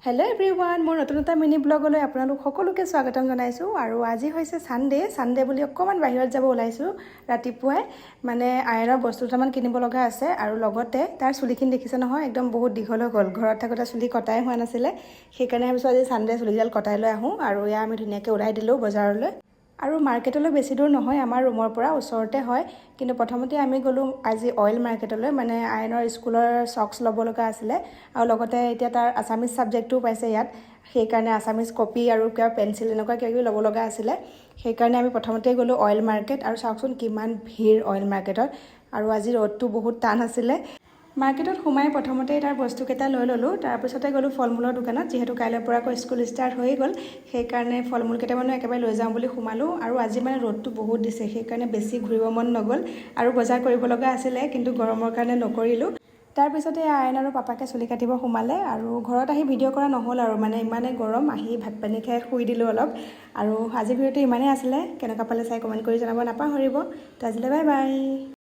Hello' everyone, মোৰ নতুন এটা মিনি ব্লগলৈ আপোনালোক সকলোকে স্বাগতম জনাইছোঁ। আৰু আজি হৈছে ছানডে বুলি অকণমান বাহিৰত যাব ওলাইছোঁ ৰাতিপুৱাই। মানে আইৰণৰ বস্তু দুটামান কিনিব লগা আছে আৰু লগতে তাৰ চুলিখিনি দেখিছে নহয়, একদম বহুত দীঘল হৈ গ'ল। ঘৰত থাকোঁতে চুলি কটাই হোৱা নাছিলে, সেইকাৰণে ভাবিছোঁ আজি ছানডে চুলিডাল কটাই লৈ আহোঁ। আৰু এয়া আমি ধুনীয়াকৈ ওলাই দিলোঁ বজাৰলৈ। আৰু মাৰ্কেটলৈ বেছি দূৰ নহয়, আমাৰ ৰুমৰ পৰা ওচৰতে হয়। কিন্তু প্ৰথমতে আমি গ'লোঁ আজি অইল মাৰ্কেটলৈ, মানে আইনৰ স্কুলৰ চক্স ল'ব লগা আছিলে। আৰু লগতে এতিয়া তাৰ আছামিজ ছাবজেক্টটোও পাইছে ইয়াত, সেইকাৰণে আছামিজ কপি আৰু কিবা পেঞ্চিল এনেকুৱা কিবা কিবি ল'ব লগা আছিলে। সেইকাৰণে আমি প্ৰথমতে গ'লোঁ অইল মাৰ্কেট। আৰু চাওকচোন কিমান ভিৰ অইল মাৰ্কেটত, আৰু আজি ৰ'দটো বহুত টান আছিলে। মাৰ্কেটত সোমাই প্ৰথমতেই তাৰ বস্তুকেইটা লৈ ল'লোঁ। তাৰপিছতে গ'লোঁ ফল মূলৰ দোকানত, যিহেতু কাইলৈৰ পৰা আকৌ স্কুল ষ্টাৰ্ট হৈয়ে গ'ল। সেইকাৰণে ফল মূল কেইটামানো একেবাৰে লৈ যাওঁ বুলি সোমালোঁ। আৰু আজি মানে ৰ'দটো বহুত দিছে, সেইকাৰণে বেছি ঘূৰিব মন নগ'ল। আৰু বজাৰ কৰিব লগা আছিলে, কিন্তু গৰমৰ কাৰণে নকৰিলোঁ। তাৰপিছতে আইন আৰু পাপাকে চুলি কাটিব সোমালে। আৰু ঘৰত আহি ভিডিঅ' কৰা নহ'ল, আৰু মানে ইমানেই গৰম, আহি ভাত পানী খাই শুই দিলোঁ অলপ। আৰু আজিৰ ভিডিঅ'টো ইমানেই আছিলে। কেনেকুৱা পালে চাই কমেণ্ট কৰি জনাব নাপাহৰিব। তো আজিলৈ বাই বাই।